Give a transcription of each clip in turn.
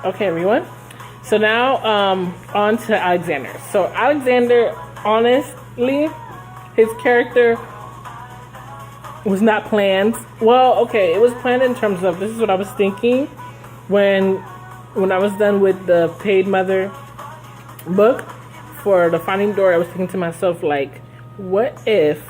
Okay, everyone. So now, on to Alexander. So Alexander, honestly, his character was not planned. Well, okay, it was planned in terms of this is what I was thinking when I was done with the Paid Mother book for the Finding Dory. I was thinking to myself, like, what if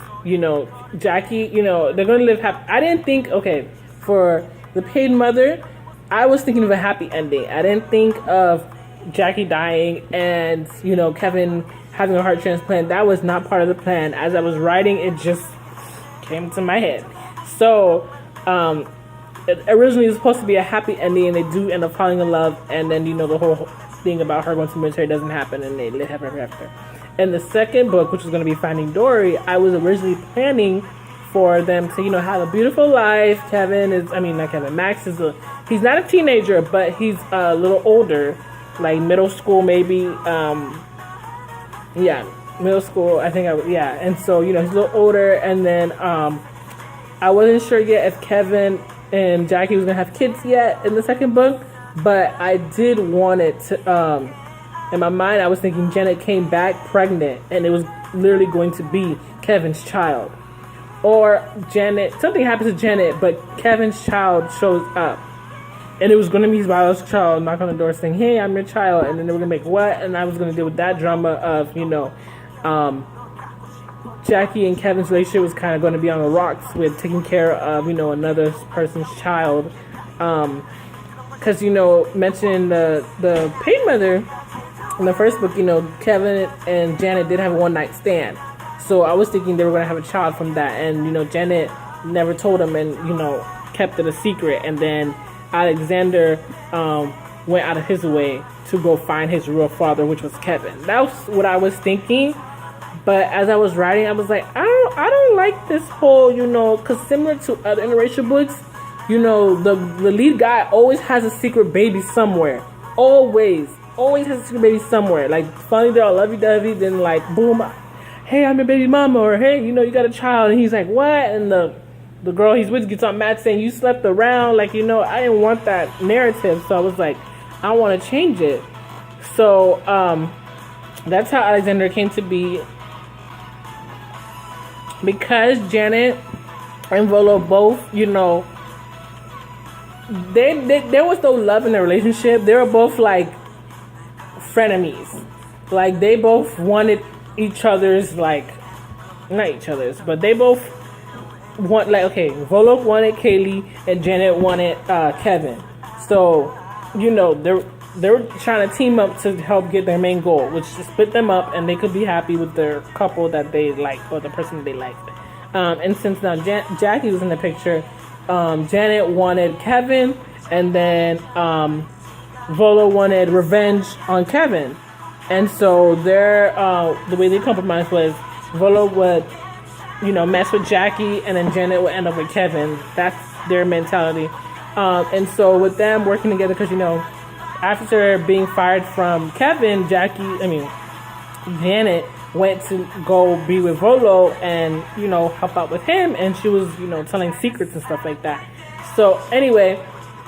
Jackie, they're gonna live happy. I didn't think, okay, for the Paid Mother, I was thinking of a happy ending. I didn't think of Jackie dying and Kevin having a heart transplant. That was not part of the plan. As I was writing, it just came to my head. So it originally was supposed to be a happy ending, and they do end up falling in love, and then the whole thing about her going to the military doesn't happen, and they live happily ever after. In the second book, which was going to be Finding Dory, I was originally planning for them to have a beautiful life. Max he's not a teenager, but he's a little older, like middle school maybe. Middle school, I think. And so he's a little older, and then I wasn't sure yet if Kevin and Jackie was gonna have kids yet in the second book, but I did want it to. In my mind, I was thinking Janet came back pregnant, and it was literally going to be Kevin's child, or something happens to Janet, but Kevin's child shows up, and it was going to be his biological child knock on the door saying, "Hey, I'm your child," and then they were gonna make what, and I was gonna deal with that drama of Jackie and Kevin's relationship was kind of going to be on the rocks with taking care of another person's child, because mentioning the Paid Mother in the first book, Kevin and Janet did have a one night stand, so I was thinking they were going to have a child from that, and Janet never told him, and kept it a secret, and then Alexander went out of his way to go find his real father, which was Kevin. That was what I was thinking. But as I was writing, I was like, I don't like this whole, because similar to other interracial books, the lead guy always has a secret baby somewhere. Always has a secret baby somewhere. Like, finally they're all lovey-dovey, then like, boom, hey, I'm your baby mama, or hey, you got a child, and he's like, what? And the girl he's with gets on mad saying, you slept around, like, I didn't want that narrative, so I was like, I want to change it. So, that's how Alexander came to be. Because Janet and Volo both, there was no love in their relationship. They were both like frenemies. Like, they both wanted each other's, like, not each other's, but they both Volo wanted Kaylee and Janet wanted Kevin. So, they were trying to team up to help get their main goal, which is to split them up, and they could be happy with their couple that they like, or the person they liked. And since now Jackie was in the picture, Janet wanted Kevin, and then Volo wanted revenge on Kevin. And so the way they compromised was Volo would, mess with Jackie, and then Janet would end up with Kevin. That's their mentality. And so with them working together, because after being fired from Kevin, Janet went to go be with Volo and, help out with him. And she was, telling secrets and stuff like that. So anyway,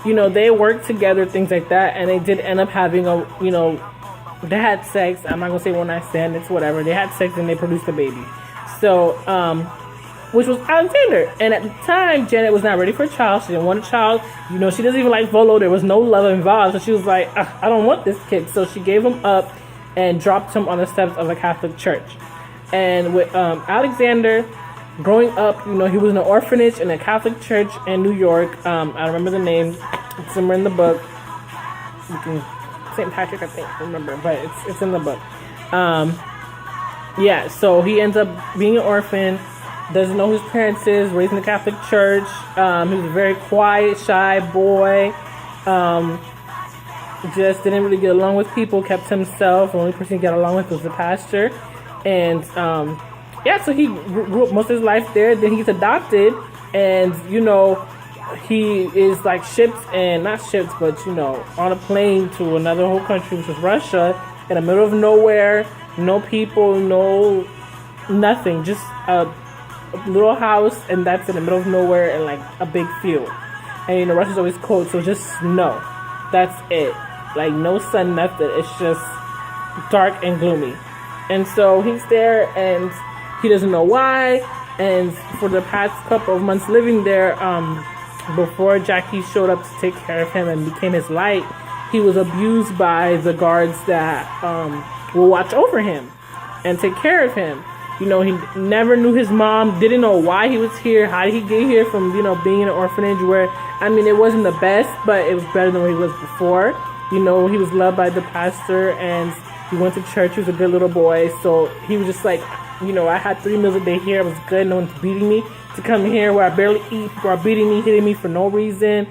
they worked together, things like that. And they did end up having they had sex. I'm not going to say one night stand. It's whatever. They had sex and they produced a baby. So, which was Alexander. And at the time, Janet was not ready for a child. She didn't want a child. She doesn't even like Volo. There was no love involved. So she was like, I don't want this kid. So she gave him up and dropped him on the steps of a Catholic church. And with Alexander, growing up, he was in an orphanage in a Catholic church in New York. I remember the name. It's somewhere in the book. St. Patrick, I think. I remember. But it's in the book. So he ends up being an orphan. Doesn't know who his parents is, raised in the Catholic Church. He was a very quiet, shy boy. Just didn't really get along with people, kept to himself. The only person he got along with was the pastor. And, so he grew up most of his life there. Then he's adopted. And, he is like not shipped, but, on a plane to another whole country, which is Russia, in the middle of nowhere. No people, no nothing. Just a little house, and that's in the middle of nowhere, and like a big field. And Russia's always cold, so just snow. That's it. like no sun, nothing. It's just dark and gloomy. And so he's there and he doesn't know why. And for the past couple of months living there, before Jackie showed up to take care of him and became his light, he was abused by the guards that will watch over him and take care of him. You know, he never knew his mom, didn't know why he was here, how did he get here from, you know, being in an orphanage where, I mean, it wasn't the best, but it was better than what he was before. You know, he was loved by the pastor and he went to church. He was a good little boy. So he was just like, you know, I had 3 meals a day here. I was good. No one's beating me. To come here where I barely eat, people are beating me, hitting me for no reason.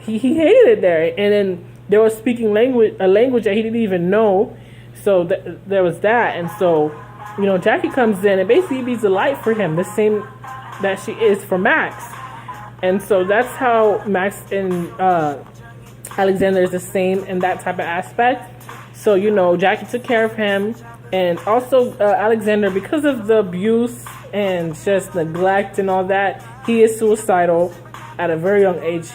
He hated it there. And then they were speaking a language that he didn't even know. So there was that. And so, you know, Jackie comes in and basically be the light for him, the same that she is for Max. And so that's how Max and Alexander is the same in that type of aspect. So, you know, Jackie took care of him. And also Alexander, because of the abuse and just neglect and all that, he is suicidal at a very young age.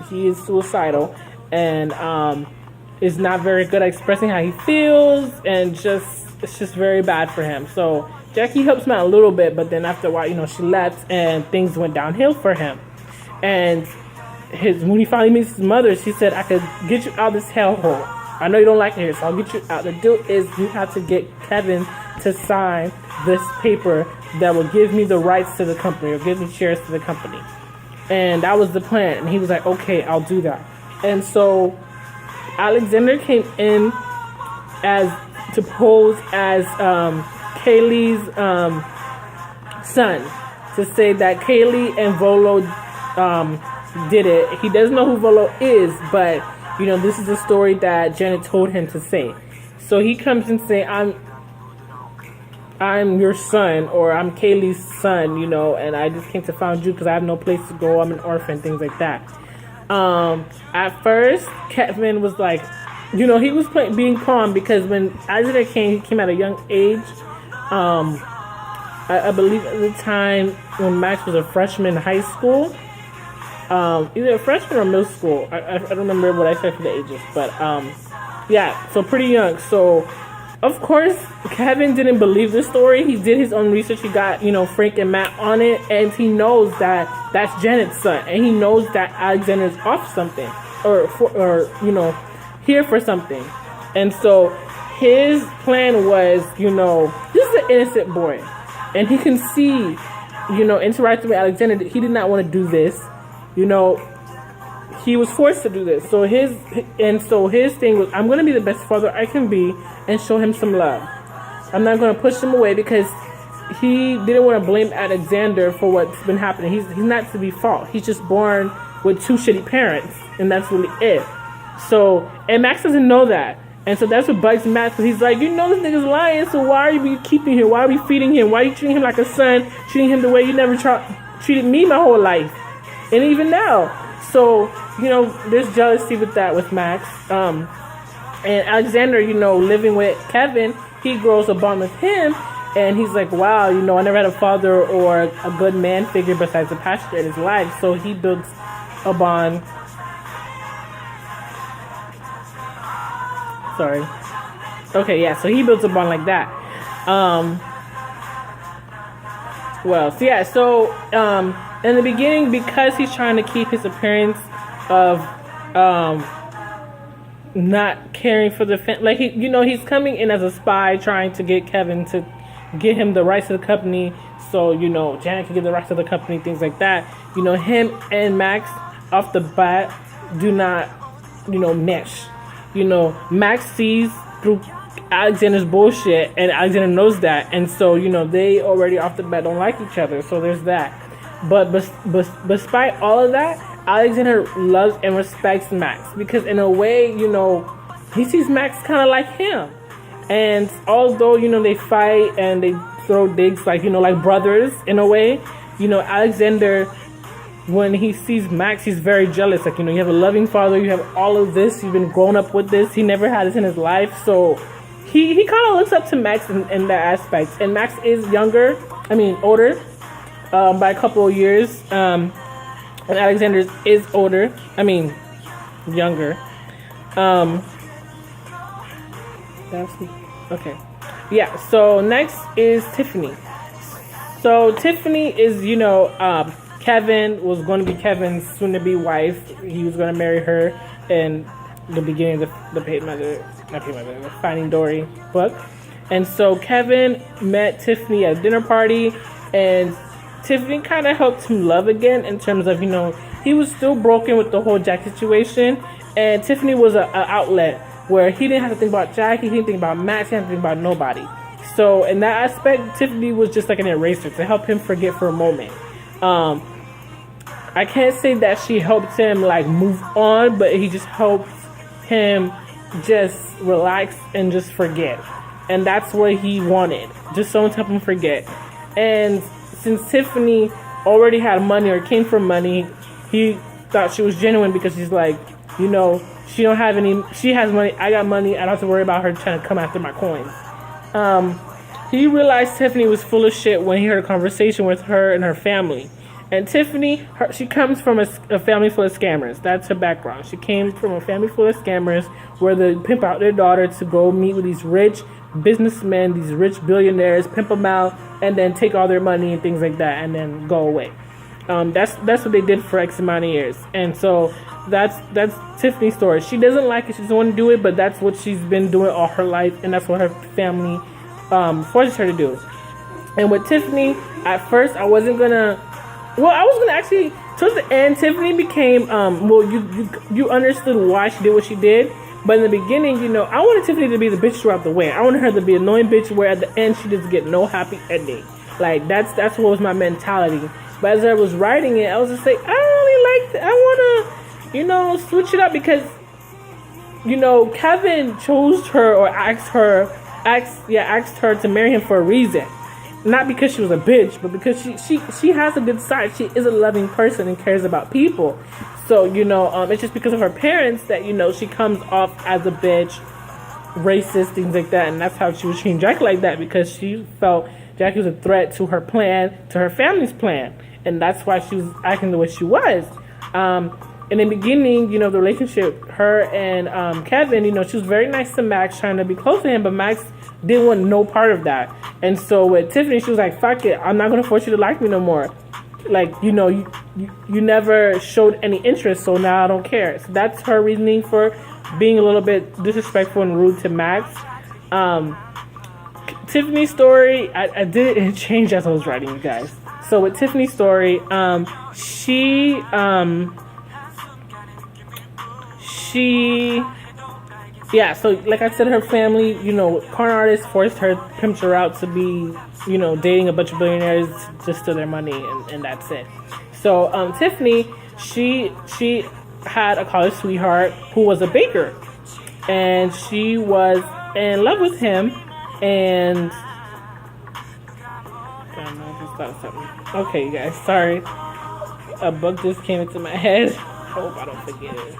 He is suicidal and is not very good at expressing how he feels, and it's just very bad for him. So Jackie helps him out a little bit, but then after a while, you know, she left and things went downhill for him. And when he finally meets his mother, she said, I could get you out of this hellhole. I know you don't like it here, so I'll get you out. The deal is you have to get Kevin to sign this paper that will give me the rights to the company or give me shares to the company. And that was the plan. And he was like, okay, I'll do that. And so Alexander came in to pose as Kaylee's son, to say that Kaylee and Volo did it. He doesn't know who Volo is, but you know, this is a story that Janet told him to say. So he comes and say, I'm your son, or I'm Kaylee's son, you know, and I just came to find you because I have no place to go. I'm an orphan, things like that. At first, Kevin was like, you know, he was being calm because when Alexander came, he came at a young age. I believe at the time when Max was a freshman in high school. Either a freshman or middle school. I don't remember what I said for the ages, but yeah, so pretty young. So of course Kevin didn't believe the story. He did his own research. He got, you know, Frank and Matt on it, and he knows that that's Janet's son, and he knows that Alexander's off something or you know, here for something. And so his plan was, you know, this is an innocent boy, and he can see, you know, interacting with Alexander, he did not want to do this. You know, he was forced to do this. So his thing was, I'm going to be the best father I can be and show him some love. I'm not going to push him away because he didn't want to blame Alexander for what's been happening. He's not to be fault. He's just born with 2 shitty parents, and that's really it. So, and Max doesn't know that. And so that's what bugs Max, because he's like, you know this nigga's lying, so why are you keeping him? Why are we feeding him? Why are you treating him like a son, treating him the way you never treated me my whole life? And even now. So, you know, there's jealousy with that with Max. And Alexander, you know, living with Kevin, he grows a bond with him. And he's like, wow, you know, I never had a father or a good man figure besides the pastor in his life. So he builds a bond. Sorry. Okay, yeah, so he builds a bond like that. In the beginning, because he's trying to keep his appearance of not caring for the like he, you know, he's coming in as a spy, trying to get Kevin to get him the rights to the company, so you know Janet can get the rights to the company, things like that. You know, him and Max off the bat do not, you know, mesh. You know, Max sees through Alexander's bullshit, and Alexander knows that, and so you know they already off the bat don't like each other. So there's that. But despite all of that, Alexander loves and respects Max because in a way, you know, he sees Max kind of like him. And although, you know, they fight and they throw digs like, you know, like brothers in a way, you know, Alexander, when he sees Max, he's very jealous. Like, you know, you have a loving father, you have all of this, you've been grown up with this, he never had this in his life. So he kind of looks up to Max in that aspect. And Max is older. By a couple of years, and Alexander is younger. Um, okay. Yeah, so next is Tiffany. So Tiffany is, Kevin was going to be Kevin's soon-to-be wife. He was going to marry her in the beginning of the Finding Dory book. And so Kevin met Tiffany at a dinner party, and Tiffany kind of helped him love again in terms of, he was still broken with the whole Jack situation, and Tiffany was an outlet where he didn't have to think about Jackie, he didn't think about Max, he didn't have to think about nobody. So in that aspect, Tiffany was just like an eraser to help him forget for a moment. I can't say that she helped him like move on, but he just helped him just relax and just forget. And that's what he wanted, just someone to help him forget. And since Tiffany already had money or came from money, he thought she was genuine because she's like, she don't have any, she has money, I got money, I don't have to worry about her trying to come after my coins. He realized Tiffany was full of shit when he heard a conversation with her and her family. And Tiffany, she comes from a family full of scammers. That's her background. She came from a family full of scammers where they pimp out their daughter to go meet with these rich businessmen, these rich billionaires, pimp them out, and then take all their money and things like that, and then go away. That's what they did for X amount of years. And so that's Tiffany's story. She doesn't like it. She doesn't want to do it, but that's what she's been doing all her life, and that's what her family forces her to do. And with Tiffany, at first, I was gonna actually, towards the end, Tiffany became, you understood why she did what she did, but in the beginning, I wanted Tiffany to be the bitch throughout the way. I wanted her to be an annoying bitch where at the end, she doesn't get no happy ending. Like, that's what was my mentality. But as I was writing it, I was just like, I don't really like that. I want to, switch it up because, Kevin chose her or asked her to marry him for a reason. Not because she was a bitch, but because she has a good side. She is a loving person and cares about people. So, it's just because of her parents that, she comes off as a bitch, racist, things like that. And that's how she was treating Jackie like that, because she felt Jackie was a threat to her plan, to her family's plan. And that's why she was acting the way she was. In the beginning, the relationship, her and Kevin, she was very nice to Max, trying to be close to him, but Max didn't want no part of that. And so with Tiffany, she was like, fuck it, I'm not going to force you to like me no more. Like, you never showed any interest, so now I don't care. So that's her reasoning for being a little bit disrespectful and rude to Max. Tiffany's story, I did change as I was writing, you guys. So with Tiffany's story, she so like I said, her family, con artists forced her, pimped her out to be, dating a bunch of billionaires just to their money, and that's it. So Tiffany, she had a college sweetheart who was a baker, and she was in love with him, and I don't know, I just thought of something. Okay, you guys, sorry, a book just came into my head. Hope I don't forget it.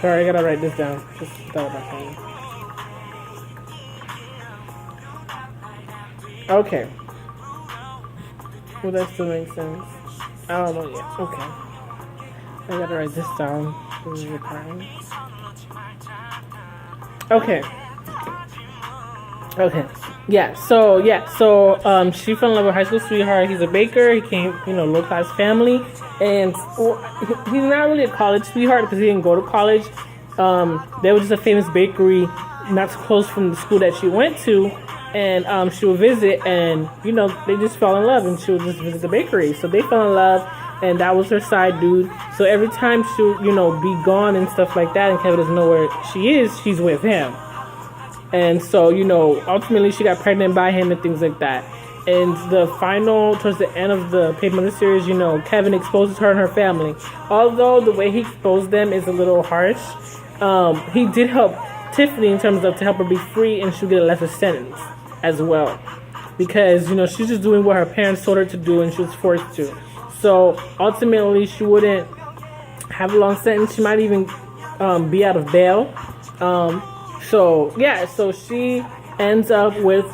Sorry, I gotta write this down. Just thought about that. Okay. Well, that still makes sense. I don't know yet. Okay. I gotta write this down. Okay. Okay. So she fell in love with high school sweetheart. He's a baker. He came, low class family, and he's not really a college sweetheart because he didn't go to college. There was just a famous bakery not too close from the school that she went to, and she would visit, and they just fell in love, and she would just visit the bakery. So they fell in love, and that was her side dude. So every time she would, be gone and stuff like that, and Kevin doesn't know where she is, she's with him. And so, ultimately she got pregnant by him and things like that. And towards the end of the paper of the series, Kevin exposes her and her family. Although the way he exposed them is a little harsh, he did help Tiffany in terms of to help her be free, and she'll get a lesser sentence as well. Because, she's just doing what her parents told her to do, and she was forced to. So ultimately she wouldn't have a long sentence. She might even be out of bail. So she ends up with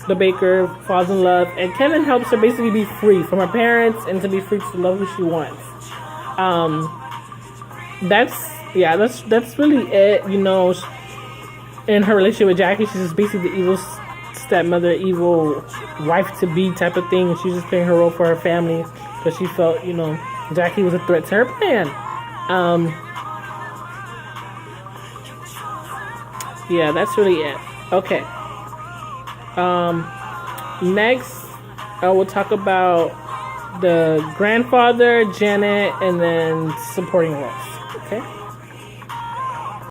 the baker, falls in love, and Kevin helps her basically be free from her parents and to be free to love who she wants. That's really it. You know, in her relationship with Jackie, she's just basically the evil stepmother, evil wife to be type of thing, and she's just playing her role for her family because she felt, you know, Jackie was a threat to her plan. Yeah, that's really it. Okay. Next, we'll talk about the grandfather, Janet, and then supporting roles. Okay.